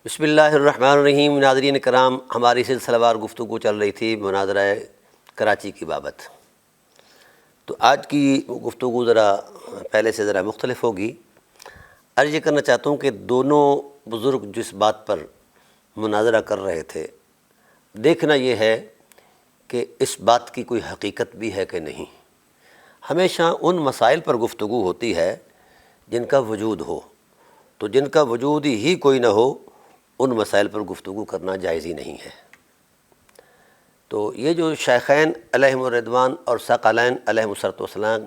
بسم اللہ الرحمن الرحیم۔ ناظرین کرام، ہماری سلسلہ وار گفتگو چل رہی تھی مناظرہ کراچی کی بابت۔ تو آج کی گفتگو پہلے سے ذرا مختلف ہوگی۔ عرض یہ کرنا چاہتا ہوں کہ دونوں بزرگ جس بات پر مناظرہ کر رہے تھے، دیکھنا یہ ہے کہ اس بات کی کوئی حقیقت بھی ہے کہ نہیں۔ ہمیشہ ان مسائل پر گفتگو ہوتی ہے جن کا وجود ہو، تو جن کا وجود ہی کوئی نہ ہو ان مسائل پر گفتگو کرنا جائز ہی نہیں ہے۔ تو یہ جو شیخین علیہم الرضوان اور ثقلین علیہم السلام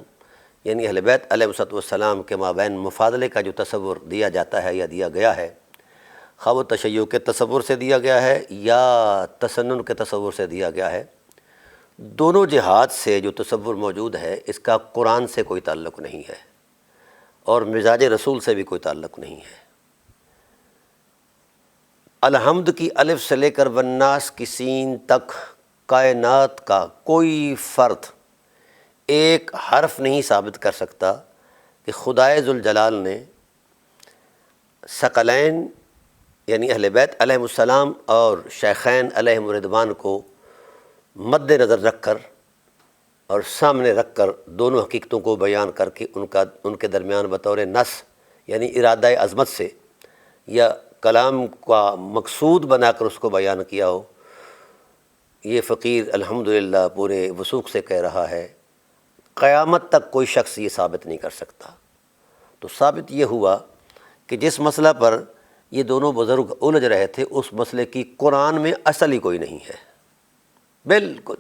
یعنی اہل بیت علیہم السلام کے مابین مفاضلے کا جو تصور دیا جاتا ہے یا دیا گیا ہے، خواہ وہ تشیع کے تصور سے دیا گیا ہے یا تسنن کے تصور سے دیا گیا ہے، دونوں جہات سے جو تصور موجود ہے اس کا قرآن سے کوئی تعلق نہیں ہے اور مزاج رسول سے بھی کوئی تعلق نہیں ہے۔ الحمد کی الف سے لے کر والناس کی سین تک کائنات کا کوئی فرد ایک حرف نہیں ثابت کر سکتا کہ خدائے ذوالجلال نے ثقلین یعنی اہل بیت علیہم السلام اور شیخین علیہم الرضوان کو مد نظر رکھ کر اور سامنے رکھ کر دونوں حقیقتوں کو بیان کر کے ان کے درمیان بطور نص یعنی ارادہ عظمت سے یا کلام کا مقصود بنا کر اس کو بیان کیا ہو، یہ فقیر الحمدللہ پورے وثوق سے کہہ رہا ہے، قیامت تک کوئی شخص یہ ثابت نہیں کر سکتا۔ تو ثابت یہ ہوا کہ جس مسئلہ پر یہ دونوں بزرگ الجھ رہے تھے اس مسئلے کی قرآن میں اصل ہی کوئی نہیں ہے، بالکل۔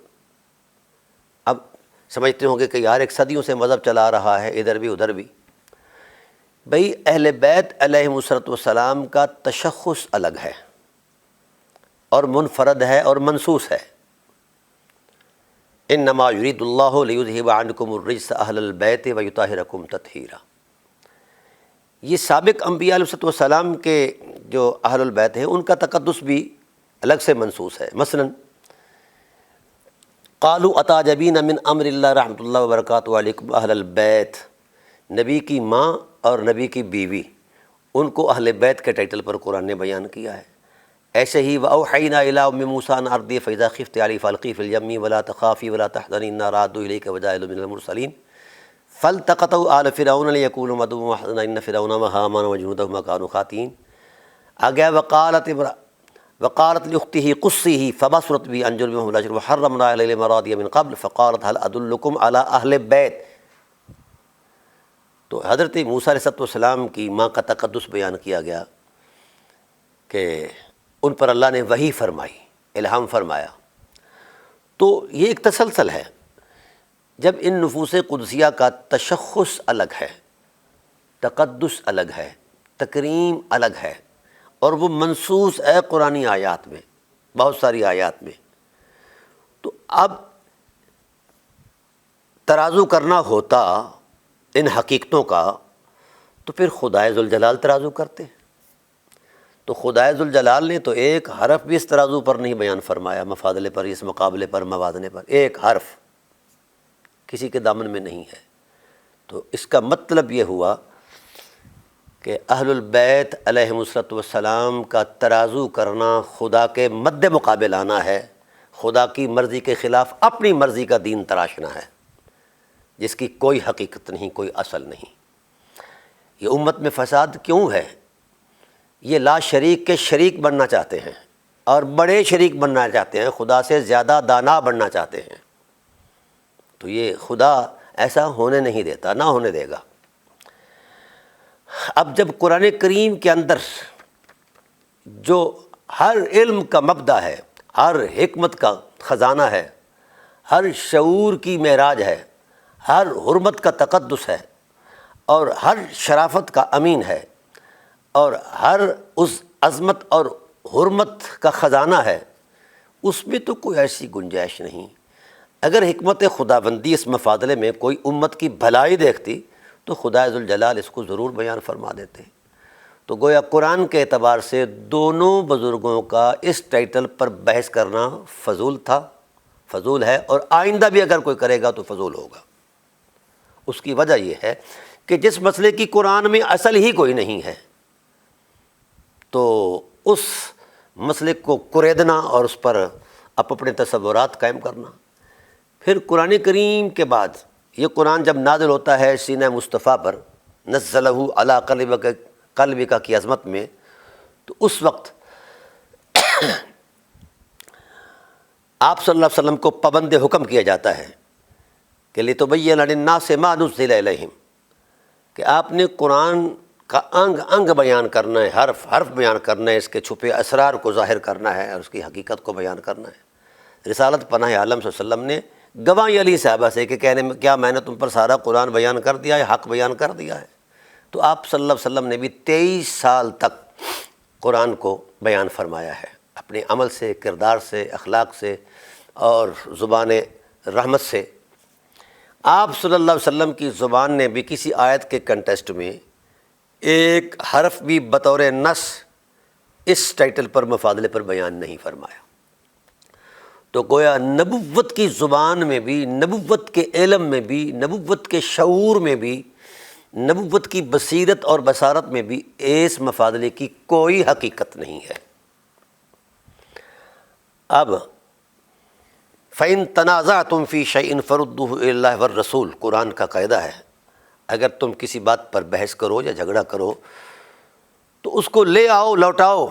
اب سمجھتے ہوں گے کہ یار ایک صدیوں سے مذہب چلا رہا ہے ادھر بھی ادھر بھی۔ بھئی اہل بیت علیہم السلام کا تشخص الگ ہے اور منفرد ہے اور منصوص ہے۔ انما یرید اللہ لیذہب عنکم الرجس اہل البیت ویطہرکم تطہیرا۔ یہ سابق انبیاء علیہ السلام کے جو اہل البیت ہیں ان کا تقدس بھی الگ سے منصوص ہے۔ مثلا قالوا اتعجبین من امر اللہ رحمۃ اللہ وبرکاتہ علیکم اہل البیت، نبی کی ماں اور نبی کی بیوی ان کو اہل بیت کے ٹائٹل پر قرآن نے بیان کیا ہے۔ ایسے ہی وَأَوْحَيْنَا إِلَىٰ أُمِّ مُوسَىٰ أَنْ أَرْضِعِهِ فَإِذَا خِفْتِ عَلَيْهِ فَأَلْقِيهِ فِي الْيَمِّ وَلَا تَخَافِي وَلَا تَحْزَنِي إِنَّا رَادُّوهُ إِلَيْكِ وَجَاعِلُوهُ مِنَ الْمُرْسَلِينَ فَالْتَقَطَهُ آلُ فِرْعَوْنَ لِيَكُونُوا عَدُوًّا وَحَزْنًا إِنَّ فِرْعَوْنَ وَهَامَانَ وَجُنُودَهُمَا كَانُوا خَاطِئِينَ۔ آگیا وقالت لأخته قصيه فبصرت به عن جرمهم الأجر وحرمنا عليه المراضي من قبل فقالت هل أدلكم على أهل بيت۔ تو حضرت موسیٰ علیہ السلام کی ماں کا تقدس بیان کیا گیا کہ ان پر اللہ نے وحی فرمائی، الہام فرمایا۔ تو یہ ایک تسلسل ہے۔ جب ان نفوس قدسیہ کا تشخص الگ ہے، تقدس الگ ہے، تکریم الگ ہے اور وہ منصوص ہے قرآنی آیات میں، بہت ساری آیات میں، تو اب ترازو کرنا ہوتا ان حقیقتوں کا تو پھر خدائے ذوالجلال ترازو کرتے۔ تو خدائے ذوالجلال نے تو ایک حرف بھی اس ترازو پر نہیں بیان فرمایا، مفاضلے پر، اس مقابلے پر، موازنے پر، ایک حرف کسی کے دامن میں نہیں ہے۔ تو اس کا مطلب یہ ہوا کہ اہل البیت علیہم السلام کا ترازو کرنا خدا کے مد مقابل آنا ہے، خدا کی مرضی کے خلاف اپنی مرضی کا دین تراشنا ہے جس کی کوئی حقیقت نہیں، کوئی اصل نہیں۔ یہ امت میں فساد کیوں ہے؟ یہ لا شریک کے شریک بننا چاہتے ہیں اور بڑے شریک بننا چاہتے ہیں، خدا سے زیادہ دانا بننا چاہتے ہیں۔ تو یہ خدا ایسا ہونے نہیں دیتا، نہ ہونے دے گا۔ اب جب قرآن کریم کے اندر جو ہر علم کا مبدا ہے، ہر حکمت کا خزانہ ہے، ہر شعور کی معراج ہے، ہر حرمت کا تقدس ہے اور ہر شرافت کا امین ہے اور ہر اس عظمت اور حرمت کا خزانہ ہے، اس میں تو کوئی ایسی گنجائش نہیں۔ اگر حکمت خداوندی اس مفاضلے میں کوئی امت کی بھلائی دیکھتی تو خدا ذوالجلال اس کو ضرور بیان فرما دیتے۔ تو گویا قرآن کے اعتبار سے دونوں بزرگوں کا اس ٹائٹل پر بحث کرنا فضول تھا، فضول ہے، اور آئندہ بھی اگر کوئی کرے گا تو فضول ہوگا۔ اس کی وجہ یہ ہے کہ جس مسئلے کی قرآن میں اصل ہی کوئی نہیں ہے تو اس مسئلے کو کریدنا اور اس پر اپنے تصورات قائم کرنا۔ پھر قرآن کریم کے بعد یہ قرآن جب نازل ہوتا ہے سینہ مصطفیٰ پر، نزلہ علی قلبک کی عظمت میں، تو اس وقت آپ صلی اللہ علیہ وسلم کو پابند حکم کیا جاتا ہے کہ لِتُبَيِّنَ لِلنَّاسِ مَا نُزِّلَ إِلَيْهِمْ، کہ آپ نے قرآن کا انگ انگ بیان کرنا ہے، حرف حرف بیان کرنا ہے، اس کے چھپے اسرار کو ظاہر کرنا ہے اور اس کی حقیقت کو بیان کرنا ہے۔ رسالت پناہ عالم صلی اللہ علیہ وسلم نے گواہی علی صحابہ سے کہ کہنے میں کیا میں نے تم پر سارا قرآن بیان کر دیا ہے، حق بیان کر دیا ہے؟ تو آپ صلی اللہ علیہ وسلم نے بھی 23 سال تک قرآن کو بیان فرمایا ہے، اپنے عمل سے، کردار سے، اخلاق سے اور زبان رحمت سے۔ آپ صلی اللہ علیہ وسلم کی زبان نے بھی کسی آیت کے کنٹیسٹ میں ایک حرف بھی بطور نص اس ٹائٹل پر مفاضلے پر بیان نہیں فرمایا۔ تو گویا نبوت کی زبان میں بھی، نبوت کے علم میں بھی، نبوت کے شعور میں بھی، نبوت کی بصیرت اور بصارت میں بھی اس مفاضلے کی کوئی حقیقت نہیں ہے۔ اب فَإِن تَنَازَعْتُمْ فِي شَيْءٍ فَرُدُّوهُ إِلَى اللَّهِ وَالرَّسُولِ، قرآن کا قاعدہ ہے، اگر تم کسی بات پر بحث کرو یا جھگڑا کرو تو اس کو لے آؤ، لوٹاؤ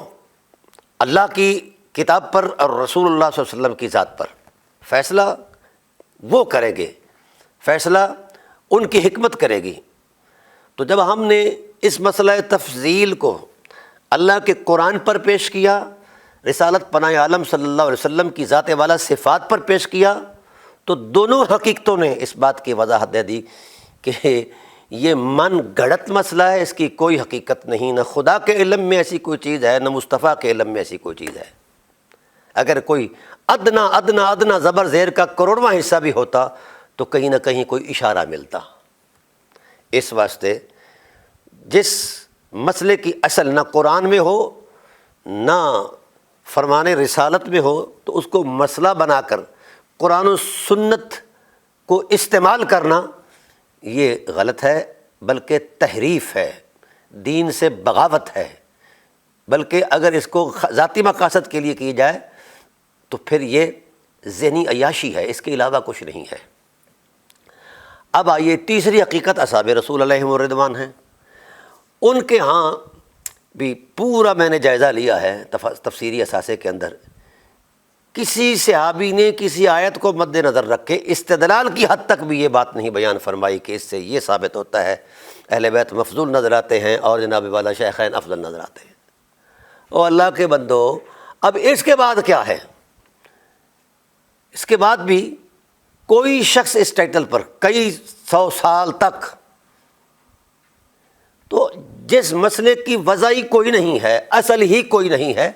اللہ کی کتاب پر اور رسول اللہ صلی اللہ علیہ وسلم کی ذات پر۔ فیصلہ وہ کریں گے، فیصلہ ان کی حکمت کرے گی۔ تو جب ہم نے اس مسئلہ تفضیل کو اللہ کے قرآن پر پیش کیا، رسالت پناہ عالم صلی اللہ علیہ وسلم کی ذات والا صفات پر پیش کیا، تو دونوں حقیقتوں نے اس بات کی وضاحت دے دی کہ یہ من گھڑت مسئلہ ہے، اس کی کوئی حقیقت نہیں، نہ خدا کے علم میں ایسی کوئی چیز ہے، نہ مصطفیٰ کے علم میں ایسی کوئی چیز ہے۔ اگر کوئی ادنا ادنا ادنا زبر زیر کا کروڑواں حصہ بھی ہوتا تو کہیں نہ کہیں کوئی اشارہ ملتا۔ اس واسطے جس مسئلے کی اصل نہ قرآن میں ہو نہ فرمان رسالت میں ہو تو اس کو مسئلہ بنا کر قرآن و سنت کو استعمال کرنا یہ غلط ہے، بلکہ تحریف ہے، دین سے بغاوت ہے۔ بلکہ اگر اس کو ذاتی مقاصد کے لیے کی جائے تو پھر یہ ذہنی عیاشی ہے، اس کے علاوہ کچھ نہیں ہے۔ اب آئیے تیسری حقیقت اصحاب رسول علیہ الرضوان ہیں۔ ان کے ہاں بھی پورا میں نے جائزہ لیا ہے تفسیری اثاثے کے اندر، کسی صحابی نے کسی آیت کو مد نظر رکھے استدلال کی حد تک بھی یہ بات نہیں بیان فرمائی کہ اس سے یہ ثابت ہوتا ہے اہل بیت مفضول نظر آتے ہیں اور جناب والا شیخین افضل نظر آتے ہیں۔ او اللہ کے بندو، اب اس کے بعد کیا ہے؟ اس کے بعد بھی کوئی شخص اس ٹائٹل پر کئی 100 سال تک، تو جس مسئلے کی وضعی کوئی نہیں ہے، اصل ہی کوئی نہیں ہے،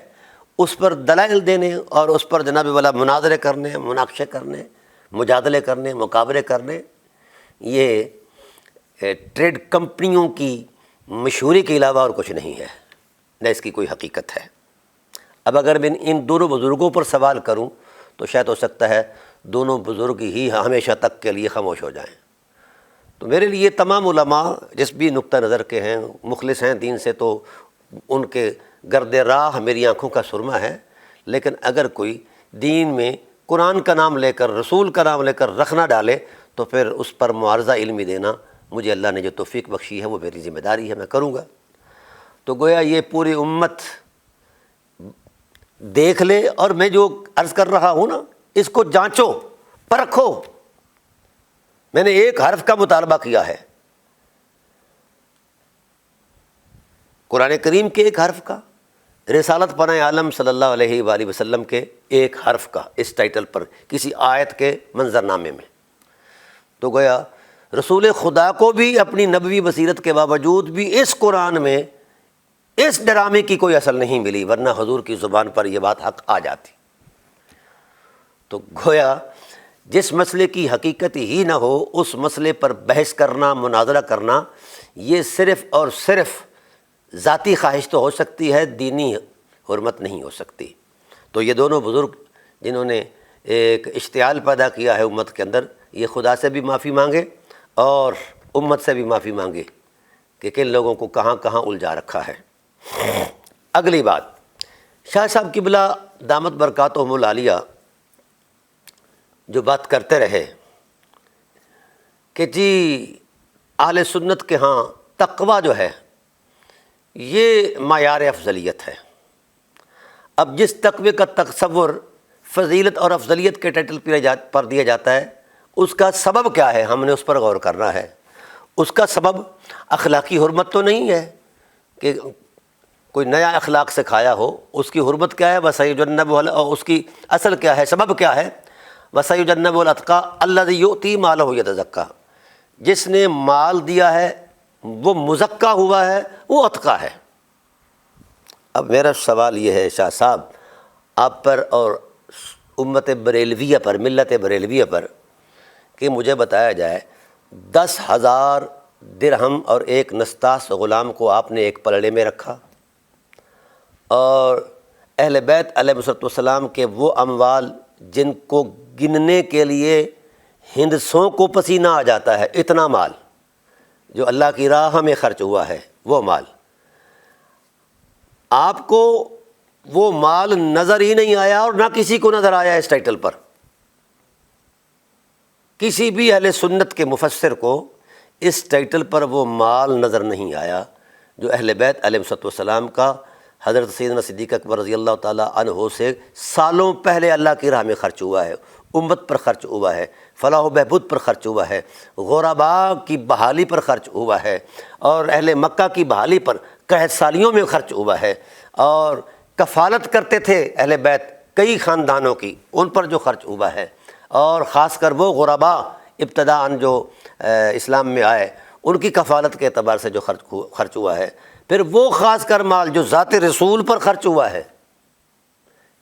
اس پر دلائل دینے اور اس پر جناب والا مناظرے کرنے، مناقشے کرنے، مجادلے کرنے، مقابلے کرنے، یہ ٹریڈ کمپنیوں کی مشہوری کے علاوہ اور کچھ نہیں ہے، نہ اس کی کوئی حقیقت ہے۔ اب اگر میں ان دونوں بزرگوں پر سوال کروں تو شاید ہو سکتا ہے دونوں بزرگ ہی ہمیشہ تک کے لیے خاموش ہو جائیں۔ تو میرے لیے تمام علماء جس بھی نقطہ نظر کے ہیں، مخلص ہیں دین سے، تو ان کے گرد راہ میری آنکھوں کا سرما ہے۔ لیکن اگر کوئی دین میں قرآن کا نام لے کر، رسول کا نام لے کر رکھنا ڈالے تو پھر اس پر معارضہ علمی دینا مجھے اللہ نے جو توفیق بخشی ہے وہ میری ذمہ داری ہے، میں کروں گا۔ تو گویا یہ پوری امت دیکھ لے، اور میں جو عرض کر رہا ہوں نا، اس کو جانچو، پرکھو۔ میں نے ایک حرف کا مطالبہ کیا ہے، قرآن کریم کے ایک حرف کا، رسالت پناہ عالم صلی اللہ علیہ وآلہ وسلم کے ایک حرف کا، اس ٹائٹل پر کسی آیت کے منظرنامے میں۔ تو گویا رسول خدا کو بھی اپنی نبوی بصیرت کے باوجود بھی اس قرآن میں اس ڈرامے کی کوئی اصل نہیں ملی، ورنہ حضور کی زبان پر یہ بات حق آ جاتی۔ تو گویا جس مسئلے کی حقیقت ہی نہ ہو اس مسئلے پر بحث کرنا، مناظرہ کرنا، یہ صرف اور صرف ذاتی خواہش تو ہو سکتی ہے، دینی حرمت نہیں ہو سکتی۔ تو یہ دونوں بزرگ جنہوں نے ایک اشتعال پیدا کیا ہے امت کے اندر، یہ خدا سے بھی معافی مانگے اور امت سے بھی معافی مانگے کہ کن لوگوں کو کہاں کہاں الجھا رکھا ہے۔ اگلی بات، شاہ صاحب قبلہ دامت برکاتہم العالیہ جو بات کرتے رہے کہ جی اہل سنت کے ہاں تقویٰ جو ہے یہ معیار افضلیت ہے. اب جس تقوی کا تصور فضیلت اور افضلیت کے ٹائٹل پر دیا جاتا ہے اس کا سبب کیا ہے، ہم نے اس پر غور کرنا ہے. اس کا سبب اخلاقی حرمت تو نہیں ہے کہ کوئی نیا اخلاق سکھایا ہو، اس کی حرمت کیا ہے، وَسَيُجَنَّبُهُ، اور اس کی اصل کیا ہے، سبب کیا ہے، وَسَيُجَنَّبُهُ الْأَتْقَى الَّذِي يُؤْتِي مَالَهُ يَتَزَكَّى، جس نے مال دیا ہے وہ مزکا ہوا ہے، وہ اتقا ہے. اب میرا سوال یہ ہے شاہ صاحب آپ پر اور امت بریلویہ پر، ملت بریلویہ پر، کہ مجھے بتایا جائے 10,000 درہم اور ایک نستاس غلام کو آپ نے ایک پلڑے میں رکھا، اور اہل بیت علیہ السلام کے وہ اموال جن کو گننے کے لیے ہندسوں کو پسینہ آ جاتا ہے، اتنا مال جو اللہ کی راہ میں خرچ ہوا ہے، وہ مال آپ کو وہ مال نظر ہی نہیں آیا، اور نہ کسی کو نظر آیا اس ٹائٹل پر. کسی بھی اہل سنت کے مفسر کو اس ٹائٹل پر وہ مال نظر نہیں آیا جو اہل بیت علیہ السلام کا حضرت سیدنا صدیق اکبر رضی اللہ تعالیٰ عنہ سے سالوں پہلے اللہ کی راہ میں خرچ ہوا ہے، امت پر خرچ ہوا ہے، فلاح و بہبود پر خرچ ہوا ہے، غرباء کی بحالی پر خرچ ہوا ہے، اور اہل مکہ کی بحالی پر قحط سالیوں میں خرچ ہوا ہے، اور کفالت کرتے تھے اہل بیت کئی خاندانوں کی، ان پر جو خرچ ہوا ہے، اور خاص کر وہ غرباء ابتداءً جو اسلام میں آئے ان کی کفالت کے اعتبار سے جو خرچ ہوا ہے. پھر وہ خاص کر مال جو ذات رسول پر خرچ ہوا ہے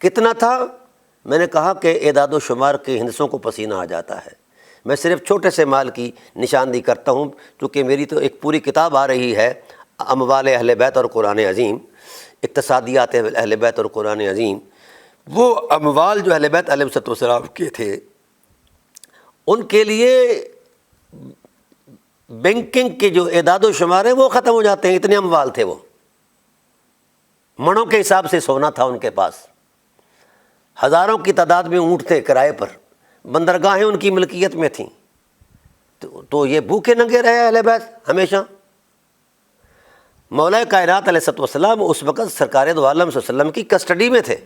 کتنا تھا؟ میں نے کہا کہ اعداد و شمار کے ہندسوں کو پسینہ آ جاتا ہے. میں صرف چھوٹے سے مال کی نشاندہی کرتا ہوں چونکہ میری تو ایک پوری کتاب آ رہی ہے اموال اہل بیت اور قرآن عظیم، اقتصادیات اہل بیت اور قرآن عظیم. وہ اموال جو اہل بیت علیہ السلام کے تھے ان کے لیے بینکنگ کے جو اعداد و شمار ہیں وہ ختم ہو جاتے ہیں، اتنے اموال تھے. وہ منوں کے حساب سے سونا تھا ان کے پاس، ہزاروں کی تعداد میں اونٹ تھے کرائے پر، بندرگاہیں ان کی ملکیت میں تھیں. تو یہ بھوکے ننگے رہے اہل بیت ہمیشہ. مولا کائنات علیہ السلام اس وقت سرکار دو عالم صلی اللہ علیہ وسلم کی کسٹڈی میں تھے،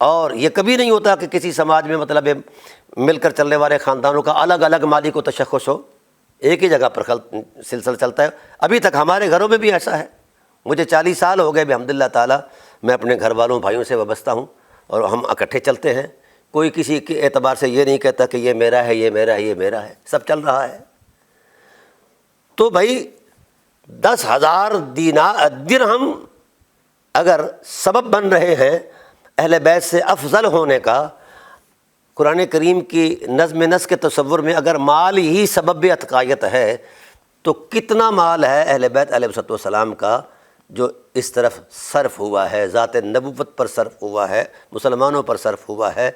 اور یہ کبھی نہیں ہوتا کہ کسی سماج میں مطلب مل کر چلنے والے خاندانوں کا الگ الگ مالی کو تشخص ہو، ایک ہی جگہ پر سلسلہ چلتا ہے. ابھی تک ہمارے گھروں میں بھی ایسا ہے. مجھے 40 سال ہو گئے الحمدللہ تعالیٰ، میں اپنے گھر والوں بھائیوں سے وابستہ ہوں اور ہم اکٹھے چلتے ہیں. کوئی کسی کے اعتبار سے یہ نہیں کہتا کہ یہ میرا ہے، یہ میرا ہے، یہ میرا ہے، سب چل رہا ہے. تو بھائی 10,000 درہم اگر سبب بن رہے ہیں اہل بیت سے افضل ہونے کا، قرآن کریم کی نظم نسق کے تصور میں اگر مال ہی سبب اتقائیت ہے تو کتنا مال ہے اہل بیت علیہ السلام کا جو اس طرف صرف ہوا ہے، ذات نبوت پر صرف ہوا ہے، مسلمانوں پر صرف ہوا ہے،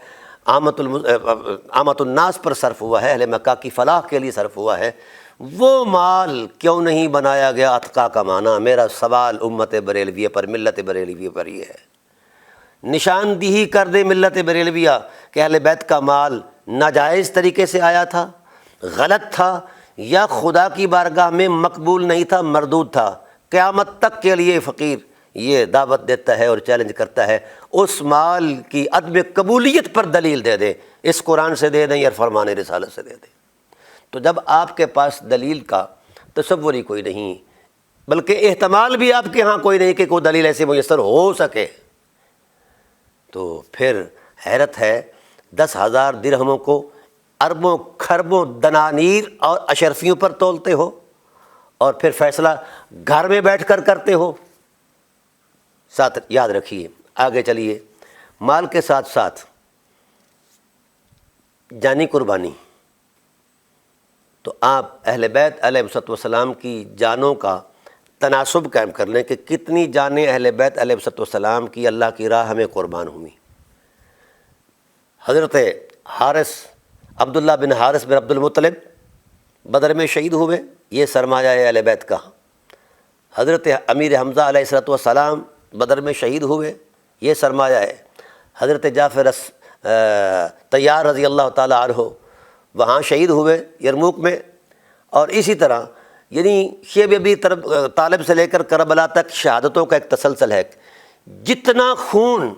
عامت الناس پر صرف ہوا ہے، اہل مکہ کی فلاح کے لیے صرف ہوا ہے. وہ مال کیوں نہیں بنایا گیا اتقا کا معنی؟ میرا سوال امت بریلویہ پر، ملت بریلویہ پر یہ ہے. نشاندہی کر دے ملت بریلویہ کہ اہل بیت کا مال ناجائز طریقے سے آیا تھا، غلط تھا، یا خدا کی بارگاہ میں مقبول نہیں تھا، مردود تھا. قیامت تک کے لیے فقیر یہ دعوت دیتا ہے اور چیلنج کرتا ہے اس مال کی عدم قبولیت پر دلیل دے دیں، اس قرآن سے دے دیں یا فرمان رسالت سے دے دیں. تو جب آپ کے پاس دلیل کا تصور ہی کوئی نہیں، بلکہ احتمال بھی آپ کے ہاں کوئی نہیں کہ کوئی دلیل ایسے میسر ہو سکے، تو پھر حیرت ہے 10,000 درہموں کو اربوں کھربوں دنانیر اور اشرفیوں پر تولتے ہو، اور پھر فیصلہ گھر میں بیٹھ کر کرتے ہو. ساتھ یاد رکھیے، آگے چلیے، مال کے ساتھ ساتھ جانی قربانی. تو آپ اہل بیت علیہ السلام کی جانوں کا تناسب قائم کر لیں کہ کتنی جانیں اہل بیت علیہ السلام کی اللہ کی راہ میں قربان ہوئیں. حضرت حارث، عبداللہ بن حارث بن عبد المطلب بدر میں شہید ہوئے، یہ سرمایہ اہل بیت کا. حضرت امیر حمزہ علیہ السلام بدر میں شہید ہوئے، یہ سرمایہ ہے۔ حضرت جعفر طیار رضی اللہ تعالیٰ عنہ وہاں شہید ہوئے یرموک میں، اور اسی طرح یعنی شیب ابی طالب سے لے کر کربلا تک شہادتوں کا ایک تسلسل ہے۔ جتنا خون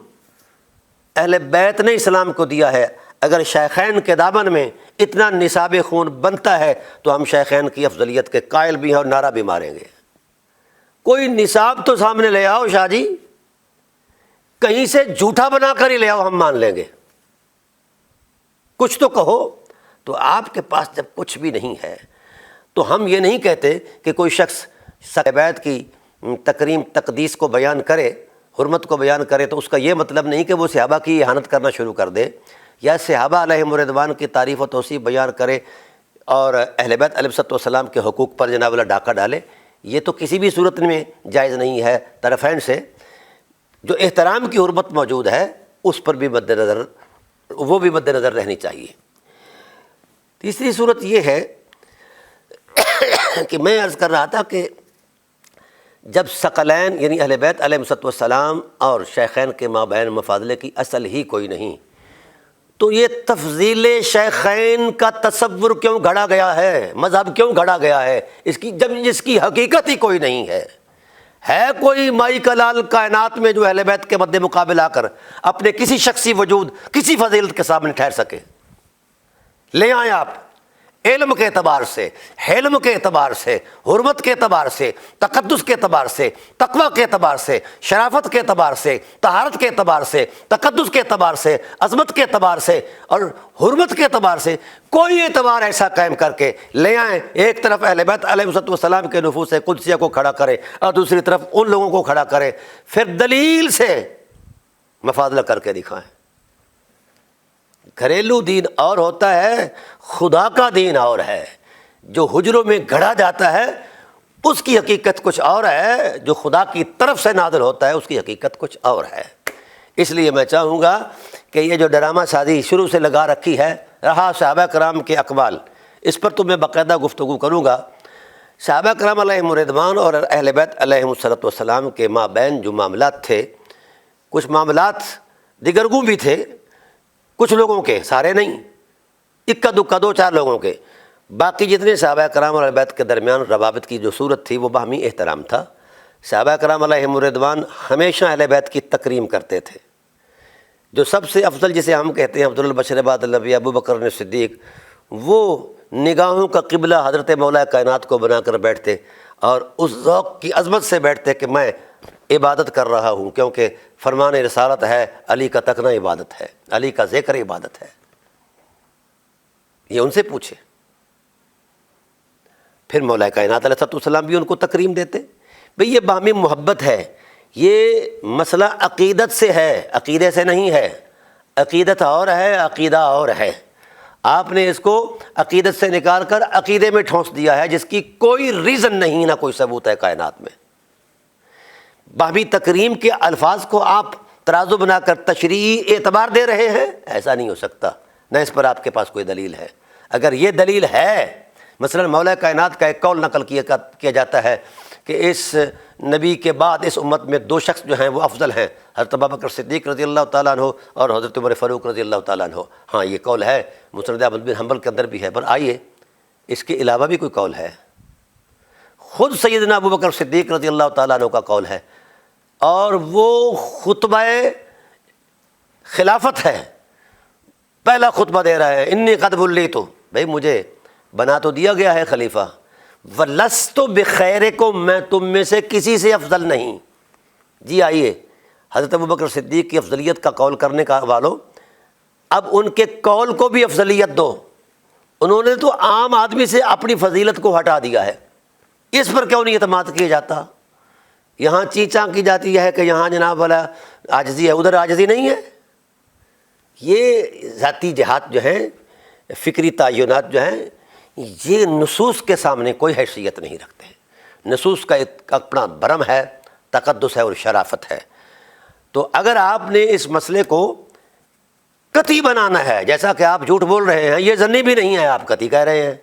اہل بیت نے اسلام کو دیا ہے، اگر شیخین کے دامن میں اتنا نصاب خون بنتا ہے تو ہم شیخین کی افضلیت کے قائل بھی ہیں اور نعرہ بھی ماریں گے۔ کوئی نصاب تو سامنے لے آؤ شاہ جی، کہیں سے جھوٹا بنا کر ہی لے آؤ، ہم مان لیں گے، کچھ تو کہو۔ تو آپ کے پاس جب کچھ بھی نہیں ہے تو ہم یہ نہیں کہتے کہ کوئی شخص سب بیت کی تکریم تقدیس کو بیان کرے، حرمت کو بیان کرے، تو اس کا یہ مطلب نہیں کہ وہ صحابہ کی اہانت کرنا شروع کر دے، یا صحابہ علیہم الرضوان کی تعریف و توصیف بیان کرے اور اہل بیت علیہ السلام کے حقوق پر جناب اللہ ڈاکہ ڈالے۔ یہ تو کسی بھی صورت میں جائز نہیں ہے۔ طرفین سے جو احترام کی حرمت موجود ہے اس پر بھی مد نظر، وہ بھی مد نظر رہنی چاہیے۔ تیسری صورت یہ ہے کہ میں عرض کر رہا تھا کہ جب ثقلین یعنی اہل بیت علیہ السلام اور شیخین کے مابین مفاضلے کی اصل ہی کوئی نہیں، تو یہ تفضیل شیخین کا تصور کیوں گھڑا گیا ہے، مذہب کیوں گھڑا گیا ہے، جس کی حقیقت ہی کوئی نہیں ہے؟ ہے کوئی مائی کا لال کائنات میں جو اہل بیت کے مد مقابل آ کر اپنے کسی شخصی وجود کسی فضیلت کے سامنے ٹھہر سکے؟ لے آئیں آپ، علم کے اعتبار سے، حلم کے اعتبار سے، حرمت کے اعتبار سے، تقدس کے اعتبار سے، تقوی کے اعتبار سے، شرافت کے اعتبار سے، طہارت کے اعتبار سے، تقدس کے اعتبار سے، عظمت کے اعتبار سے اور حرمت کے اعتبار سے کوئی اعتبار ایسا قائم کر کے لے آئیں۔ ایک طرف اہل بیت علیہ السلام کے نفوس قدسیہ کو کھڑا کرے اور دوسری طرف ان لوگوں کو کھڑا کرے، پھر دلیل سے مفاضلہ کر کے دکھائیں۔ گھریلو دین اور ہوتا ہے، خدا کا دین اور ہے۔ جو حجروں میں گھڑا جاتا ہے اس کی حقیقت کچھ اور ہے، جو خدا کی طرف سے نازل ہوتا ہے اس کی حقیقت کچھ اور ہے۔ اس لیے میں چاہوں گا کہ یہ جو ڈرامہ سازی شروع سے لگا رکھی ہے، رہا صحابہ کرام کے اقوال، اس پر تو میں باقاعدہ گفتگو کروں گا۔ صحابہ کرام علیہم الرضوان اور اہل بیت علیہم السلام کے مابین جو معاملات تھے، کچھ معاملات دیگرگوں بھی تھے، کچھ لوگوں کے، سارے نہیں، اکا دکا دو چار لوگوں کے۔ باقی جتنے صحابہ کرام اور اہل بیت کے درمیان روابط کی جو صورت تھی وہ باہمی احترام تھا۔ صحابہ کرام علیہم الرضوان ہمیشہ اہل بیت کی تکریم کرتے تھے۔ جو سب سے افضل جسے ہم کہتے ہیں افضل البشر بعد النبی ابو بکر صدیق، وہ نگاہوں کا قبلہ حضرت مولا کائنات کو بنا کر بیٹھتے اور اس ذوق کی عظمت سے بیٹھتے کہ میں عبادت کر رہا ہوں، کیونکہ فرمان رسالت ہے، علی کا تکنا عبادت ہے، علی کا ذکر عبادت ہے۔ یہ ان سے پوچھے۔ پھر مولا کائنات علیہ السلام بھی ان کو تکریم دیتے۔ بھئی یہ باہمی محبت ہے، یہ مسئلہ عقیدت سے ہے، عقیدے سے نہیں ہے۔ عقیدت اور ہے، عقیدہ اور ہے۔ آپ نے اس کو عقیدت سے نکال کر عقیدے میں ٹھونس دیا ہے، جس کی کوئی ریزن نہیں، نہ کوئی ثبوت ہے کائنات میں۔ باہمی تکریم کے الفاظ کو آپ ترازو بنا کر تشریعی اعتبار دے رہے ہیں، ایسا نہیں ہو سکتا، نہ اس پر آپ کے پاس کوئی دلیل ہے۔ اگر یہ دلیل ہے، مثلا مولا کائنات کا ایک قول نقل کیا جاتا ہے کہ اس نبی کے بعد اس امت میں دو شخص جو ہیں وہ افضل ہیں، حضرت ابوبکر صدیق رضی اللہ تعالیٰ عنہ اور حضرت عمر فاروق رضی اللہ تعالیٰ عنہ۔ ہاں یہ قول ہے، مسند احمد بن حنبل کے اندر بھی ہے، پر آئیے اس کے علاوہ بھی کوئی قول ہے۔ خود سیدنا ابوبکر صدیق رضی اللہ تعالیٰ عنہ کا قول ہے، اور وہ خطبہ خلافت ہے، پہلا خطبہ دے رہا ہے، انی قد بلیت، بھائی مجھے بنا تو دیا گیا ہے خلیفہ، وَلَسْتُ بِخَيْرِكُمْ، میں تم میں سے کسی سے افضل نہیں۔ جی آئیے، حضرت ابوبکر صدیق کی افضلیت کا قول کرنے کا والوں، اب ان کے قول کو بھی افضلیت دو۔ انہوں نے تو عام آدمی سے اپنی فضیلت کو ہٹا دیا ہے، اس پر کیوں نہیں اعتماد کیا جاتا؟ یہاں چیچاں کی جاتی ہے کہ یہاں جناب والا عاجزی ہے، ادھر عاجزی نہیں ہے۔ یہ ذاتی جہات جو ہیں، فکری تعینات جو ہیں، یہ نصوص کے سامنے کوئی حیثیت نہیں رکھتے۔ نصوص کا ایک اپنا برم ہے، تقدس ہے اور شرافت ہے۔ تو اگر آپ نے اس مسئلے کو قطعی بنانا ہے، جیسا کہ آپ جھوٹ بول رہے ہیں، یہ ظنی بھی نہیں ہے، آپ قطعی کہہ رہے ہیں،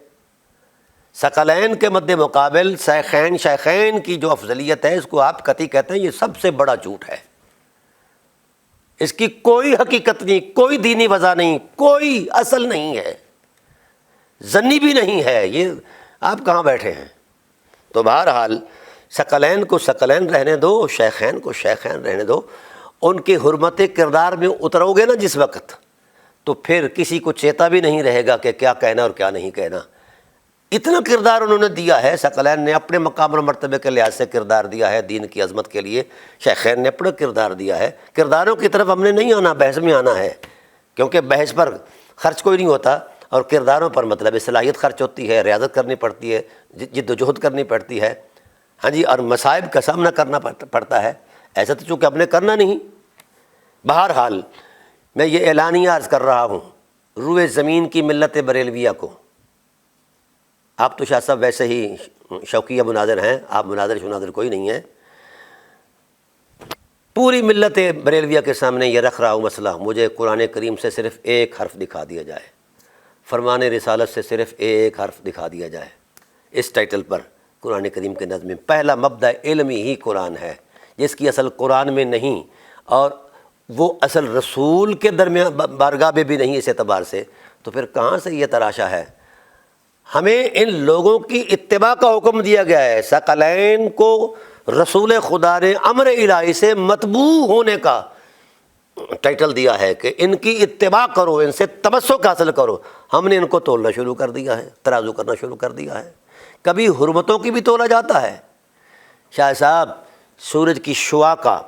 ثقلین کے مد مقابل شیخین کی جو افضلیت ہے اس کو آپ قطعی کہتے ہیں، یہ سب سے بڑا جھوٹ ہے۔ اس کی کوئی حقیقت نہیں، کوئی دینی وجہ نہیں، کوئی اصل نہیں ہے، ظنی بھی نہیں ہے۔ یہ آپ کہاں بیٹھے ہیں؟ تو بہرحال ثقلین کو ثقلین رہنے دو، شیخین کو شیخین رہنے دو۔ ان کی حرمت کردار میں اترو گے نا جس وقت، تو پھر کسی کو چیتا بھی نہیں رہے گا کہ کیا کہنا اور کیا نہیں کہنا۔ اتنا کردار انہوں نے دیا ہے، ثقلین نے اپنے مقام اور مرتبے کے لحاظ سے کردار دیا ہے دین کی عظمت کے لیے، شیخین نے اپنا کردار دیا ہے۔ کرداروں کی طرف ہم نے نہیں آنا، بحث میں آنا ہے، کیونکہ بحث پر خرچ کوئی نہیں ہوتا، اور کرداروں پر مطلب صلاحیت خرچ ہوتی ہے، ریاضت کرنی پڑتی ہے، جد و جہد کرنی پڑتی ہے، ہاں جی، اور مصائب کا سامنا کرنا پڑتا ہے۔ ایسا تو چونکہ ہم نے کرنا نہیں۔ بہرحال میں یہ اعلانیہ عرض کر رہا ہوں روئے زمین کی ملت بریلویہ کو، آپ تو شاہ صاحب ویسے ہی شوقیہ مناظر ہیں، آپ مناظر کوئی نہیں ہے، پوری ملت بریلویہ کے سامنے یہ رکھ رہا ہوں مسئلہ، مجھے قرآن کریم سے صرف ایک حرف دکھا دیا جائے، فرمان رسالت سے صرف ایک حرف دکھا دیا جائے اس ٹائٹل پر قرآن کریم کے نظم میں۔ پہلا مبدأ علمی ہی قرآن ہے، جس کی اصل قرآن میں نہیں، اور وہ اصل رسول کے درمیان بارگاہ میں بھی نہیں اس اعتبار سے، تو پھر کہاں سے یہ تراشا ہے؟ ہمیں ان لوگوں کی اتباع کا حکم دیا گیا ہے۔ ثقلین کو رسول خدا نے امر الہی سے متبوع ہونے کا ٹائٹل دیا ہے کہ ان کی اتباع کرو، ان سے تمسک حاصل کرو۔ ہم نے ان کو تولنا شروع کر دیا ہے، ترازو کرنا شروع کر دیا ہے۔ کبھی حرمتوں کی بھی تولا جاتا ہے۔ شاہ صاحب سورج کی شعاع کا،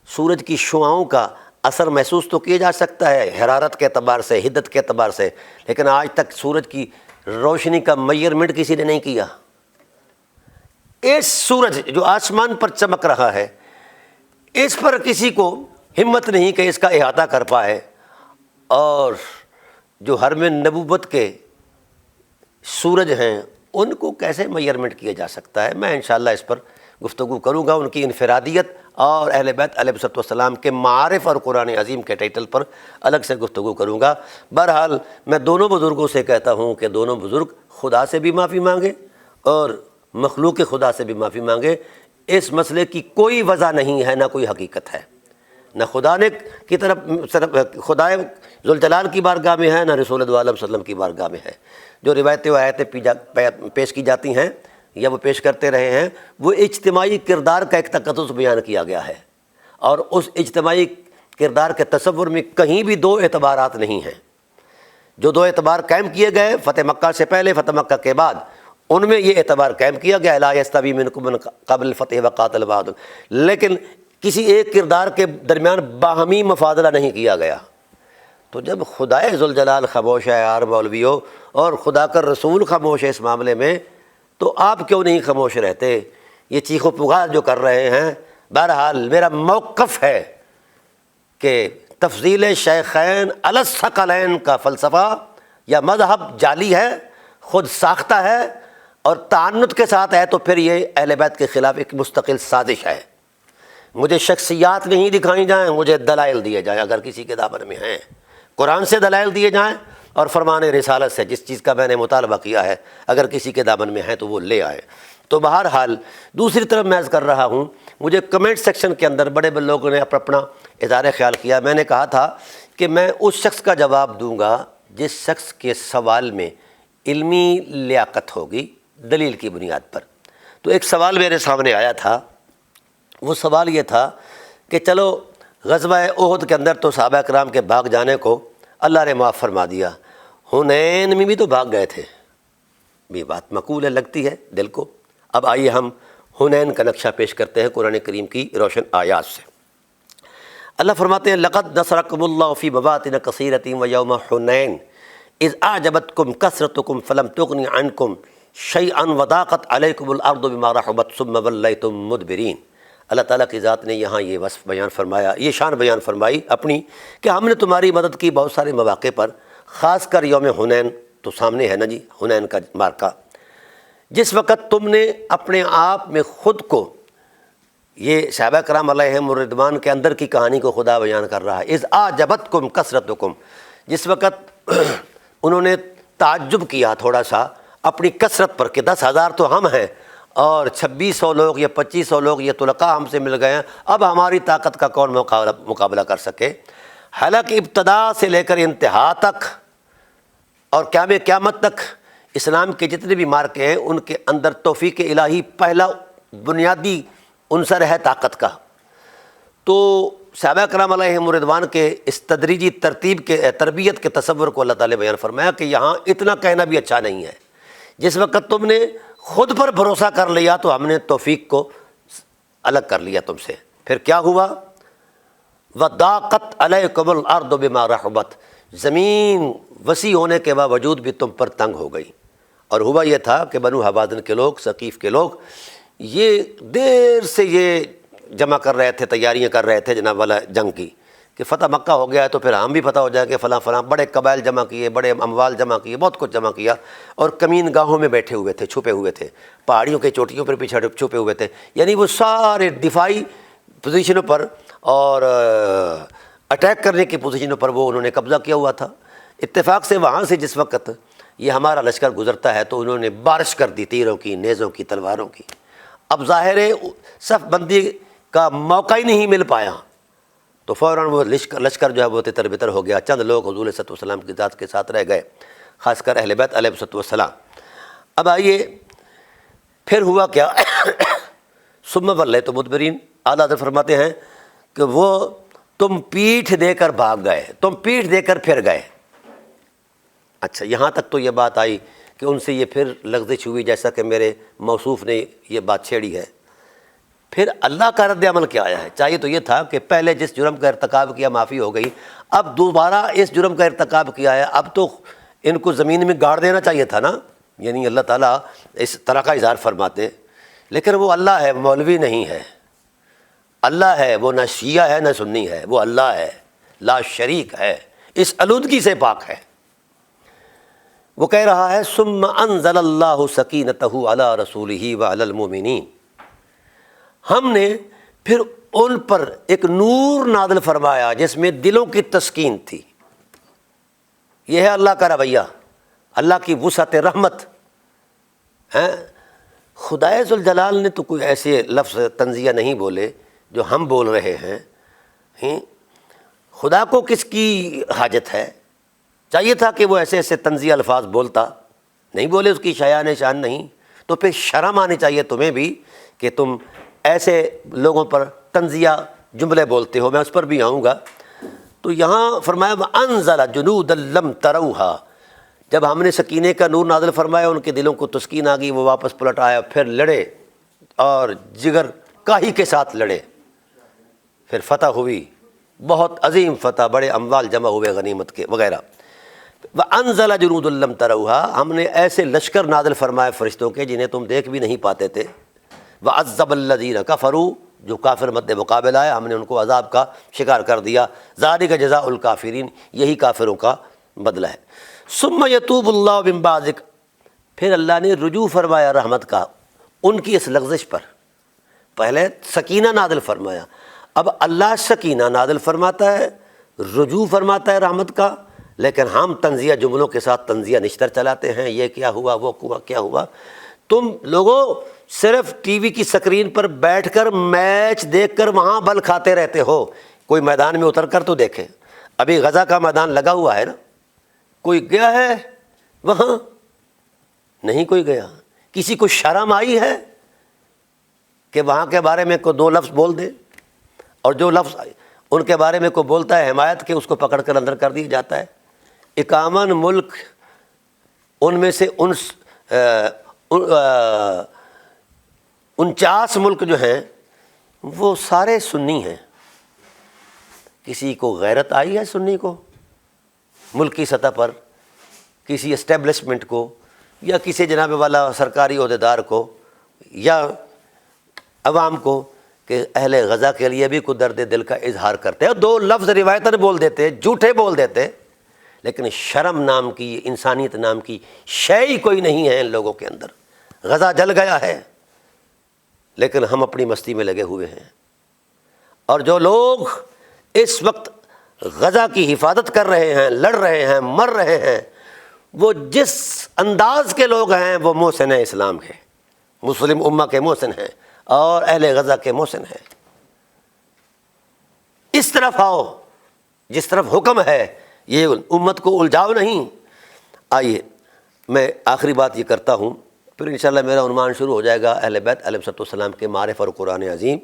سورج کی شعاؤں کا اثر محسوس تو کیا جا سکتا ہے حرارت کے اعتبار سے، حدت کے اعتبار سے، لیکن آج تک سورج کی روشنی کا میئرمنٹ کسی نے نہیں کیا۔ اس سورج جو آسمان پر چمک رہا ہے، اس پر کسی کو ہمت نہیں کہ اس کا احاطہ کر پائے، اور جو حرم نبوت کے سورج ہیں ان کو کیسے میئرمنٹ کیا جا سکتا ہے؟ میں انشاءاللہ اس پر گفتگو کروں گا، ان کی انفرادیت اور اہل بیت علیہ السلام کے معارف اور قرآن عظیم کے ٹائٹل پر الگ سے گفتگو کروں گا۔ بہرحال میں دونوں بزرگوں سے کہتا ہوں کہ دونوں بزرگ خدا سے بھی معافی مانگے اور مخلوق خدا سے بھی معافی مانگے۔ اس مسئلے کی کوئی وجہ نہیں ہے، نہ کوئی حقیقت ہے، نہ خدا نے کی طرف خدا ذوالجلال کی بارگاہ میں ہے، نہ رسول اللہ علیہ وسلم کی بارگاہ میں ہے۔ جو روایتیں و آیتیں پیش کی جاتی ہیں یا وہ پیش کرتے رہے ہیں، وہ اجتماعی کردار کا ایک تقدس بیان کیا گیا ہے، اور اس اجتماعی کردار کے تصور میں کہیں بھی دو اعتبارات نہیں ہیں۔ جو دو اعتبار قائم کیے گئے فتح مکہ سے پہلے، فتح مکہ کے بعد، ان میں یہ اعتبار قائم کیا گیا لا یستوی منکم من قبل الفتح وقاتل بعد، لیکن کسی ایک کردار کے درمیان باہمی مفاضلہ نہیں کیا گیا۔ تو جب خدائے ذوالجلال خاموش ہے یار مولویوں، اور خدا کا رسول خاموش ہے اس معاملے میں، تو آپ کیوں نہیں خاموش رہتے؟ یہ چیخ و پکار جو کر رہے ہیں۔ بہرحال میرا موقف ہے کہ تفضیل شیخین علی الثقلین کا فلسفہ یا مذہب جعلی ہے، خود ساختہ ہے، اور تعنت کے ساتھ ہے، تو پھر یہ اہل بیت کے خلاف ایک مستقل سازش ہے۔ مجھے شخصیات نہیں دکھائی جائیں، مجھے دلائل دیے جائیں، اگر کسی کے دامن میں ہیں قرآن سے دلائل دیے جائیں، اور فرمان رسالت سے جس چیز کا میں نے مطالبہ کیا ہے اگر کسی کے دامن میں ہے تو وہ لے آئے۔ تو بہرحال دوسری طرف میں عرض کر رہا ہوں، مجھے کمنٹ سیکشن کے اندر بڑے بڑے لوگوں نے اپنا اظہار خیال کیا۔ میں نے کہا تھا کہ میں اس شخص کا جواب دوں گا جس شخص کے سوال میں علمی لیاقت ہوگی دلیل کی بنیاد پر۔ تو ایک سوال میرے سامنے آیا تھا، وہ سوال یہ تھا کہ چلو غزوہ احد کے اندر تو صحابہ کرام کے بھاگ جانے کو اللہ نے معاف فرما دیا، حنین میں بھی تو بھاگ گئے تھے۔ یہ بات معقول ہے، لگتی ہے دل کو۔ اب آئیے ہم حنین کا نقشہ پیش کرتے ہیں قرآن کریم کی روشن آیات سے۔ اللہ فرماتے ہیں لقد نصرکم اللہ فی مواطن کثیرۃ ویوم حنین اذ اعجبتکم کثرتکم فلم تغن عنکم شیئا وضاقت علیکم الارض بما رحبت ثم ولیتم مدبرین۔ اللہ تعالیٰ کی ذات نے یہاں یہ وصف بیان فرمایا، یہ شان بیان فرمائی اپنی، کہ ہم نے تمہاری مدد کی بہت سارے مواقع پر، خاص کر یوم حنین تو سامنے ہے نا جی، حنین کا مارکہ، جس وقت تم نے اپنے آپ میں خود کو، یہ صحابہ کرام علیہم الرضوان کے اندر کی کہانی کو خدا بیان کر رہا ہے، اذ اعجبتکم کثرتکم، جس وقت انہوں نے تعجب کیا تھوڑا سا اپنی کثرت پر کہ 10,000 تو ہم ہیں اور 2,600 لوگ یا 2,500 لوگ یہ طلقاء ہم سے مل گئے ہیں، اب ہماری طاقت کا کون مقابلہ کر سکے۔ حالانکہ ابتدا سے لے کر انتہا تک اور قیامت تک اسلام کے جتنے بھی مارکے ہیں ان کے اندر توفیق الہی پہلا بنیادی عنصر ہے طاقت کا۔ تو صحابہ کرام علیہم رضوان کے اس تدریجی تربیت کے تصور کو اللہ تعالیٰ نے بیان فرمایا کہ یہاں اتنا کہنا بھی اچھا نہیں ہے، جس وقت تم نے خود پر بھروسہ کر لیا تو ہم نے توفیق کو الگ کر لیا تم سے۔ پھر کیا ہوا؟ وَضَاقَتْ عَلَيْكُمُ الْأَرْضُ بِمَا رَحُبَتْ، زمین وسیع ہونے کے باوجود بھی تم پر تنگ ہو گئی۔ اور ہوا یہ تھا کہ بنو حوازن کے لوگ، ثقیف کے لوگ، یہ دیر سے یہ جمع کر رہے تھے، تیاریاں کر رہے تھے جناب والا جنگ کی کہ فتح مکہ ہو گیا ہے تو پھر ہم بھی فتح ہو جائے کہ فلاں فلاں، بڑے قبائل جمع کیے، بڑے اموال جمع کیے، بہت کچھ جمع کیا، اور کمین گاہوں میں بیٹھے ہوئے تھے، چھپے ہوئے تھے، پہاڑیوں کے چوٹیوں پر پیچھے چھپے ہوئے تھے، یعنی وہ سارے دفاعی پوزیشنوں پر اور اٹیک کرنے کی پوزیشنوں پر وہ انہوں نے قبضہ کیا ہوا تھا۔ اتفاق سے وہاں سے جس وقت یہ ہمارا لشکر گزرتا ہے تو انہوں نے بارش کر دی تیروں کی، نیزوں کی، تلواروں کی۔ اب ظاہر ہے صف بندی کا موقع ہی نہیں مل پایا تو فوراً وہ لشکر جو ہے وہ تتر بتر ہو گیا۔ چند لوگ حضور صلی اللہ علیہ وسلم کی ذات کے ساتھ رہ گئے، خاص کر اہل بیت علیہ السلام۔ اب آئیے پھر ہوا کیا؟ ثم ولیتم مدبرین، اعلیٰ حضرت فرماتے ہیں کہ وہ تم پیٹھ دے کر بھاگ گئے، تم پیٹھ دے کر پھر گئے۔ اچھا، یہاں تک تو یہ بات آئی کہ ان سے یہ پھر لغزش ہوئی، جیسا کہ میرے موصوف نے یہ بات چھیڑی ہے۔ پھر اللہ کا رد عمل کیا آیا ہے؟ چاہیے تو یہ تھا کہ پہلے جس جرم کا ارتکاب کیا معافی ہو گئی، اب دوبارہ اس جرم کا ارتکاب کیا ہے، اب تو ان کو زمین میں گاڑ دینا چاہیے تھا نا، یعنی اللہ تعالیٰ اس طرح کا اظہار فرماتے۔ لیکن وہ اللہ ہے، مولوی نہیں ہے، اللہ ہے، وہ نہ شیعہ ہے نہ سنی ہے، وہ اللہ ہے، لا شریک ہے، اس آلودگی سے پاک ہے۔ وہ کہہ رہا ہے ثم انزل اللہ سکینتہ علی رسولہ وعلی المؤمنین، ہم نے پھر ان پر ایک نور نازل فرمایا جس میں دلوں کی تسکین تھی۔ یہ ہے اللہ کا رویہ، اللہ کی وسعت رحمت ہے۔ خدائے ذوالجلال نے تو کوئی ایسے لفظ تنزیہ نہیں بولے جو ہم بول رہے ہیں۔ خدا کو کس کی حاجت ہے؟ چاہیے تھا کہ وہ ایسے ایسے تنزیہ الفاظ بولتا، نہیں بولے، اس کی شایان شان نہیں۔ تو پھر شرم آنی چاہیے تمہیں بھی کہ تم ایسے لوگوں پر تنزیہ جملے بولتے ہو، میں اس پر بھی آؤں گا۔ تو یہاں فرمایا وَأَنزَلَ جُنُودًا لَّمْ تَرَوْهَا، جب ہم نے سکینے کا نور نازل فرمایا، ان کے دلوں کو تسکین آ گئی، وہ واپس پلٹ آیا، پھر لڑے اور جگر کاہی کے ساتھ لڑے، پھر فتح ہوئی، بہت عظیم فتح، بڑے اموال جمع ہوئے غنیمت کے وغیرہ۔ وَأَنزَلَ جُنُودًا لَّمْ تَرَوْهَا، ہم نے ایسے لشکر نازل فرمائے فرشتوں کے جنہیں تم دیکھ بھی نہیں پاتے تھے۔ وَعَذَّبَ الَّذِينَ كَفَرُوا، جو کافر مد مقابل آئے ہم نے ان کو عذاب کا شکار کر دیا۔ ذَلِكَ جَزَاءُ الْكَافِرِينَ، یہی کافروں کا بدلہ ہے۔ ثُمَّ يَتُوبُ اللَّهُ مِن بَعْدِ، پھر اللہ نے رجوع فرمایا رحمت کا ان کی اس لغزش پر۔ پہلے سکینہ نازل فرمایا، اب اللہ سکینہ نازل فرماتا ہے، رجوع فرماتا ہے رحمت کا، لیکن ہم تنزیہ جملوں کے ساتھ تنزیہ نشتر چلاتے ہیں، یہ کیا ہوا، وہ کیا ہوا۔ تم لوگوں صرف ٹی وی کی سکرین پر بیٹھ کر میچ دیکھ کر وہاں بل کھاتے رہتے ہو، کوئی میدان میں اتر کر تو دیکھے۔ ابھی غزہ کا میدان لگا ہوا ہے نا، کوئی گیا ہے وہاں؟ نہیں کوئی گیا۔ کسی کو شرم آئی ہے کہ وہاں کے بارے میں کوئی دو لفظ بول دے؟ اور جو لفظ ان کے بارے میں کوئی بولتا ہے حمایت کے، اس کو پکڑ کر اندر کر دیا جاتا ہے۔ 51 ملک، ان میں سے 49 ملک جو ہیں وہ سارے سنی ہیں۔ کسی کو غیرت آئی ہے سنی کو ملکی سطح پر، کسی اسٹیبلشمنٹ کو، یا کسی جناب والا سرکاری عہدیدار کو، یا عوام کو، کہ اہل غزہ کے لیے بھی کوئی درد دل کا اظہار کرتے ہیں؟ دو لفظ روایتاً بول دیتے، جھوٹے بول دیتے، لیکن شرم نام کی، انسانیت نام کی شے ہی کوئی نہیں ہے ان لوگوں کے اندر۔ غزہ جل گیا ہے لیکن ہم اپنی مستی میں لگے ہوئے ہیں۔ اور جو لوگ اس وقت غزہ کی حفاظت کر رہے ہیں، لڑ رہے ہیں، مر رہے ہیں، وہ جس انداز کے لوگ ہیں وہ محسن اسلام ہیں، مسلم امہ کے محسن ہیں اور اہل غزہ کے محسن ہیں۔ اس طرف آؤ جس طرف حکم ہے، یہ امت کو الجھاؤ نہیں۔ آئیے میں آخری بات یہ کرتا ہوں، پھر انشاءاللہ میرا عنوان شروع ہو جائے گا اہل بیت علیہ السلام کے معارف اور قرآن عظیم۔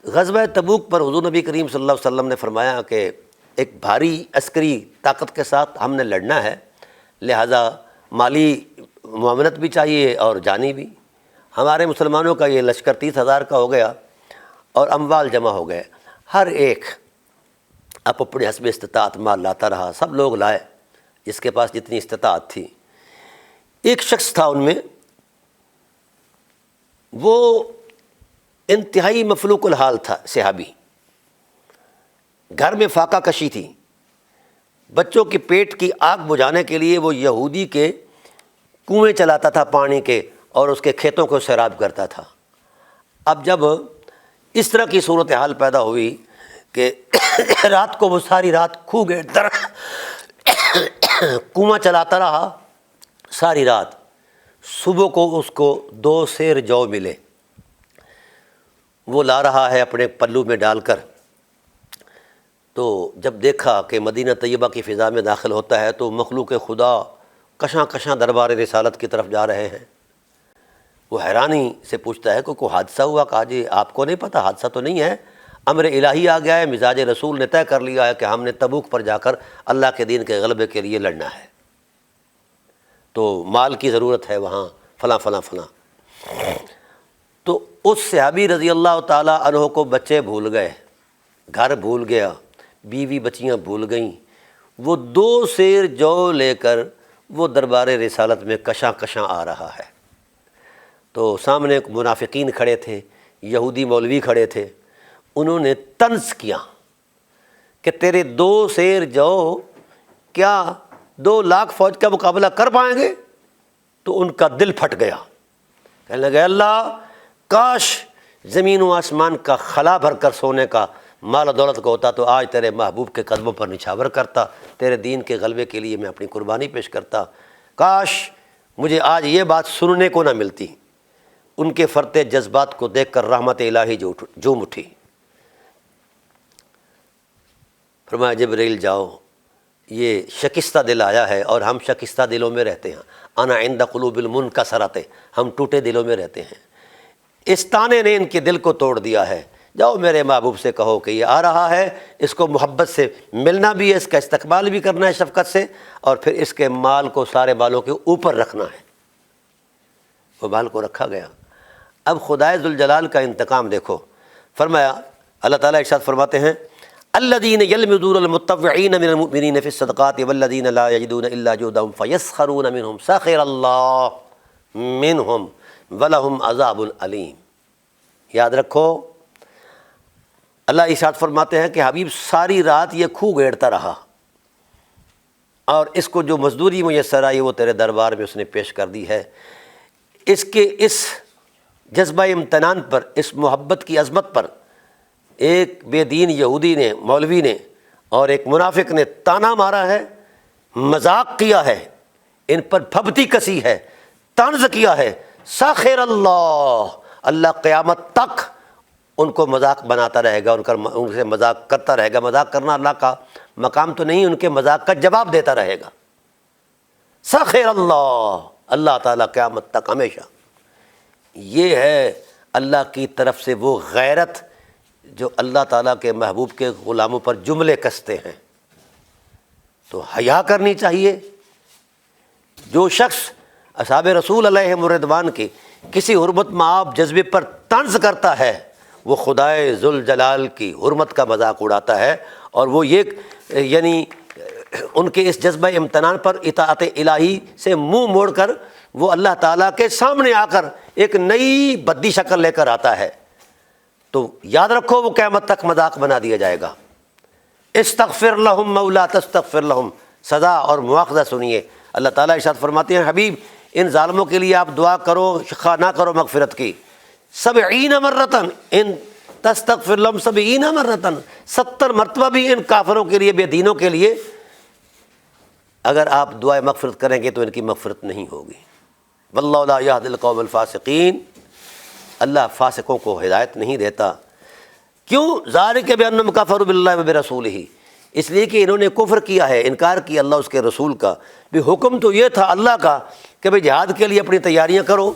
غزوہ تبوک پر حضور نبی کریم صلی اللہ علیہ وسلم نے فرمایا کہ ایک بھاری عسکری طاقت کے ساتھ ہم نے لڑنا ہے، لہذا مالی معاونت بھی چاہیے اور جانی بھی۔ ہمارے مسلمانوں کا یہ لشکر 30,000 کا ہو گیا اور اموال جمع ہو گئے، ہر ایک اپنے حسب استطاعت مال لاتا رہا، سب لوگ لائے جس کے پاس جتنی استطاعت تھی۔ ایک شخص تھا ان میں، وہ انتہائی مفلوق الحال تھا، صحابی، گھر میں فاقہ کشی تھی، بچوں کے پیٹ کی آگ بجھانے کے لیے وہ یہودی کے کنویں چلاتا تھا پانی کے اور اس کے کھیتوں کو سیراب کرتا تھا۔ اب جب اس طرح کی صورتحال پیدا ہوئی کہ رات کو وہ ساری رات کھو گئے کنواں چلاتا رہا ساری رات، صبح کو اس کو 2 سیر جو ملے، وہ لا رہا ہے اپنے پلو میں ڈال کر۔ تو جب دیکھا کہ مدینہ طیبہ کی فضا میں داخل ہوتا ہے تو مخلوق خدا کشاں کشاں دربار رسالت کی طرف جا رہے ہیں۔ وہ حیرانی سے پوچھتا ہے کہ کوئی حادثہ ہوا؟ کہا جی آپ کو نہیں پتہ؟ حادثہ تو نہیں ہے، امر الہی آ گیا ہے، مزاج رسول نے طے کر لیا ہے کہ ہم نے تبوک پر جا کر اللہ کے دین کے غلبے کے لیے لڑنا ہے، تو مال کی ضرورت ہے وہاں، فلاں فلاں فلاں۔ تو اس صحابی رضی اللہ تعالیٰ عنہ کو بچے بھول گئے، گھر بھول گیا، بیوی بچیاں بھول گئیں، وہ 2 سیر جو لے کر وہ دربار رسالت میں کشاں کشاں آ رہا ہے۔ تو سامنے منافقین کھڑے تھے، یہودی مولوی کھڑے تھے، انہوں نے طنز کیا کہ تیرے 2 سیر جو کیا 2 لاکھ فوج کا مقابلہ کر پائیں گے؟ تو ان کا دل پھٹ گیا، کہنے لگے اللہ کاش زمین و آسمان کا خلا بھر کر سونے کا مال و دولت کو ہوتا تو آج تیرے محبوب کے قدموں پر نچھاور کرتا، تیرے دین کے غلبے کے لیے میں اپنی قربانی پیش کرتا، کاش مجھے آج یہ بات سننے کو نہ ملتی۔ ان کے فرتے جذبات کو دیکھ کر رحمت الہی جھوم اٹھی۔ فرمایا جبرائیل جاؤ، یہ شکستہ دل آیا ہے اور ہم شکستہ دلوں میں رہتے ہیں، انا عند قلوب المنکسرات، ہم ٹوٹے دلوں میں رہتے ہیں، اس تانے نے ان کے دل کو توڑ دیا ہے، جاؤ میرے محبوب سے کہو کہ یہ آ رہا ہے، اس کو محبت سے ملنا بھی ہے، اس کا استقبال بھی کرنا ہے شفقت سے، اور پھر اس کے مال کو سارے مالوں کے اوپر رکھنا ہے۔ وہ مال کو رکھا گیا۔ اب خدائے ذوالجلال کا انتقام دیکھو، فرمایا اللہ تعالیٰ ارشاد فرماتے ہیں الذین یلمزون المتطوعین من المؤمنین فی الصدقات والذین لا یجدون الا جہدهم فیسخرون منهم سخر اللہ منهم ولہم عذاب علیم۔ یاد رکھو اللہ ارشاد فرماتے ہیں کہ حبیب ساری رات یہ کھو گیڑتا رہا اور اس کو جو مزدوری میسر آئی وہ تیرے دربار میں اس نے پیش کر دی ہے۔ اس کے اس جذبہ امتنان پر، اس محبت کی عظمت پر ایک بے دین یہودی نے، مولوی نے اور ایک منافق نے تانا مارا ہے، مذاق کیا ہے، ان پر پھبتی کسی ہے، طنز کیا ہے، ساخر اللہ، اللہ قیامت تک ان کو مذاق بناتا رہے گا، ان سے مذاق کرتا رہے گا۔ مذاق کرنا اللہ کا مقام تو نہیں، ان کے مذاق کا جواب دیتا رہے گا۔ ساخر اللہ، اللہ تعالیٰ قیامت تک ہمیشہ۔ یہ ہے اللہ کی طرف سے وہ غیرت جو اللہ تعالیٰ کے محبوب کے غلاموں پر جملے کستے ہیں۔ تو حیا کرنی چاہیے۔ جو شخص اصحاب رسول علیہم الرضوان کی کسی حرمت مآب جذبے پر طنز کرتا ہے وہ خدائے ذوالجلال کی حرمت کا مذاق اڑاتا ہے، اور وہ یہ یعنی ان کے اس جذبہ امتنان پر اطاعت الہی سے منہ موڑ کر وہ اللہ تعالیٰ کے سامنے آ کر ایک نئی بدی شکل لے کر آتا ہے۔ تو یاد رکھو وہ قیامت تک مذاق بنا دیا جائے گا۔ استغفر لہم مولا تستغفر لہم، سزا اور مواخذہ سنیے۔ اللہ تعالیٰ ارشاد فرماتے ہیں حبیب ان ظالموں کے لیے آپ دعا کرو، خواہ نہ کرو مغفرت کی، 70 مرتن، ان تستغفر لہم 70 مرتن، 70 مرتبہ بھی ان کافروں کے لیے، بے دینوں کے لیے اگر آپ دعائے مغفرت کریں گے تو ان کی مغفرت نہیں ہوگی۔ واللہ لا یہدی القوم الفاسقین، اللہ فاسقوں کو ہدایت نہیں دیتا۔ کیوں؟ ذالک بانہم کفروا باللہ وبرسولہ، اس لیے کہ انہوں نے کفر کیا ہے، انکار کیا اللہ اس کے رسول کا۔ بھی حکم تو یہ تھا اللہ کا کہ بھئی جہاد کے لیے اپنی تیاریاں کرو،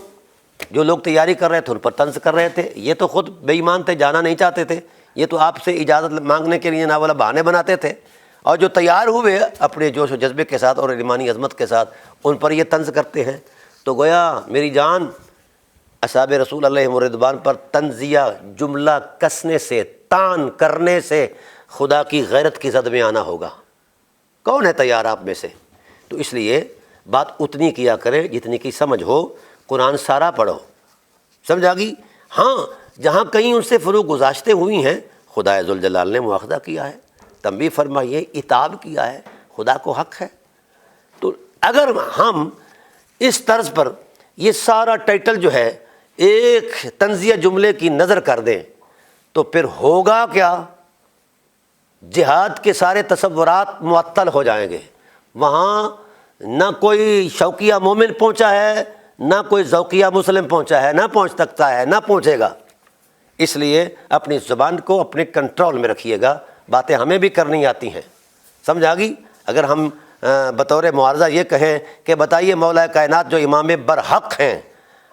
جو لوگ تیاری کر رہے تھے ان پر طنز کر رہے تھے، یہ تو خود بے ایمان تھے، جانا نہیں چاہتے تھے، یہ تو آپ سے اجازت مانگنے کے لیے ناولا بہانے بناتے تھے، اور جو تیار ہوئے اپنے جوش و جذبے کے ساتھ اور ایمانی عظمت کے ساتھ ان پر یہ طنز کرتے ہیں۔ تو گویا میری جان، اصحاب رسول علیہم الرضوان پر طنزیہ جملہ کسنے سے، طعن کرنے سے خدا کی غیرت کی زد میں آنا ہوگا۔ کون ہے تیار آپ میں سے؟ تو اس لیے بات اتنی کیا کرے جتنی کی سمجھ ہو، قرآن سارا پڑھو، سمجھ آگی؟ ہاں جہاں کہیں ان سے فروغ گزاشتے ہوئی ہیں، خدا ذوالجلال نے مواخذہ کیا ہے، تنبیہ فرمائی ہے، عتاب کیا ہے، خدا کو حق ہے۔ تو اگر ہم اس طرز پر یہ سارا ٹائٹل جو ہے ایک طنزیہ جملے کی نظر کر دیں تو پھر ہوگا کیا؟ جہاد کے سارے تصورات معطل ہو جائیں گے، وہاں نہ کوئی شوقیہ مومن پہنچا ہے، نہ کوئی ذوقیہ مسلم پہنچا ہے، نہ پہنچ سکتا ہے، نہ پہنچے گا۔ اس لیے اپنی زبان کو اپنے کنٹرول میں رکھیے گا، باتیں ہمیں بھی کرنی آتی ہیں، سمجھ آ گئی؟ اگر ہم بطور معارضہ یہ کہیں کہ بتائیے مولا کائنات جو امام برحق ہیں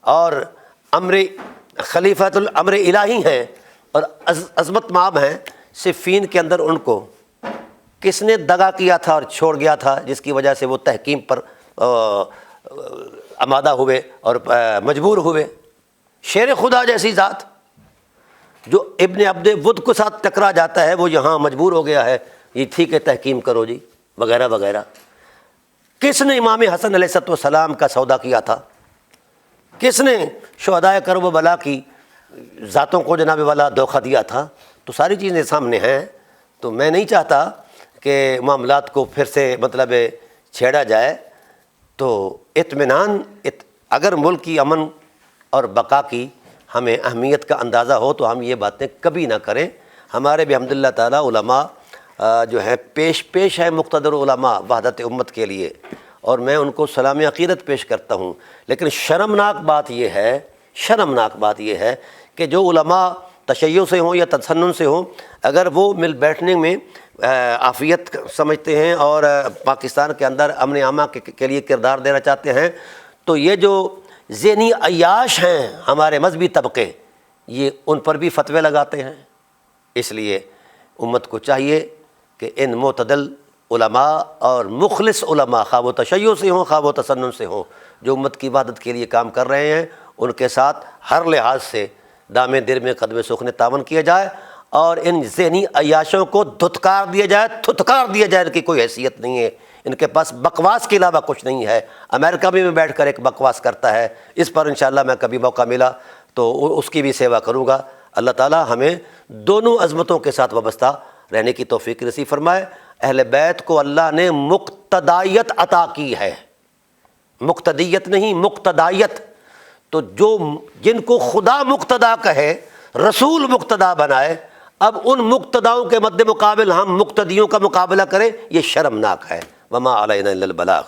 اور خلیفۃ الامر الہی ہیں اور عظمت مآب ہیں، صفین کے اندر ان کو کس نے دغا کیا تھا اور چھوڑ گیا تھا، جس کی وجہ سے وہ تحکیم پر آمادہ ہوئے اور مجبور ہوئے؟ شیر خدا جیسی ذات جو ابن عبد ود کو ساتھ ٹکرا جاتا ہے، وہ یہاں مجبور ہو گیا ہے، یہ ٹھیک ہے تحکیم کرو جی، وغیرہ وغیرہ۔ کس نے امام حسن علیہ السلام کا سودا کیا تھا؟ کس نے شہدائے کرب و بلا کی ذاتوں کو جناب والا دھوکہ دیا تھا؟ تو ساری چیزیں سامنے ہیں۔ تو میں نہیں چاہتا کہ معاملات کو پھر سے مطلب چھیڑا جائے، تو اطمینان، اگر ملک کی امن اور بقا کی ہمیں اہمیت کا اندازہ ہو تو ہم یہ باتیں کبھی نہ کریں۔ ہمارے بھی الحمد للہ تعالیٰ علماء جو ہیں پیش ہے، مقتدر علماء وحدت امت کے لیے، اور میں ان کو سلام عقیدت پیش کرتا ہوں۔ لیکن شرمناک بات یہ ہے کہ جو علماء تشیع سے ہوں یا تسنن سے ہوں، اگر وہ مل بیٹھنے میں عافیت سمجھتے ہیں اور پاکستان کے اندر امن عامہ کے لیے کردار دینا چاہتے ہیں، تو یہ جو ذہنی عیاش ہیں ہمارے مذہبی طبقے، یہ ان پر بھی فتوے لگاتے ہیں۔ اس لیے امت کو چاہیے کہ ان معتدل علماء اور مخلص علماء، خواہ وہ تشیع سے ہوں خواہ وہ تسنن سے ہوں، جو امت کی وحدت کے لیے کام کر رہے ہیں، ان کے ساتھ ہر لحاظ سے دامے در میں قدم سخن تعاون کیا جائے، اور ان ذہنی عیاشوں کو دھتکار دیا جائے، ان کی کوئی حیثیت نہیں ہے، ان کے پاس بکواس کے علاوہ کچھ نہیں ہے۔ امریکہ میں بیٹھ کر ایک بکواس کرتا ہے، اس پر انشاءاللہ میں کبھی موقع ملا تو اس کی بھی سیوا کروں گا۔ اللہ تعالی ہمیں دونوں عظمتوں کے ساتھ وابستہ رہنے کی توفیق نصیب فرمائے۔ اہل بیت کو اللہ نے مقتدائیت عطا کی ہے، مقتدیت نہیں، مقتدائیت۔ تو جن کو خدا مقتدا کہے، رسول مقتدا بنائے، اب ان مقتداؤں کے مد مقابل ہم مقتدیوں کا مقابلہ کریں، یہ شرمناک ہے۔ وما علینا الا البلاغ۔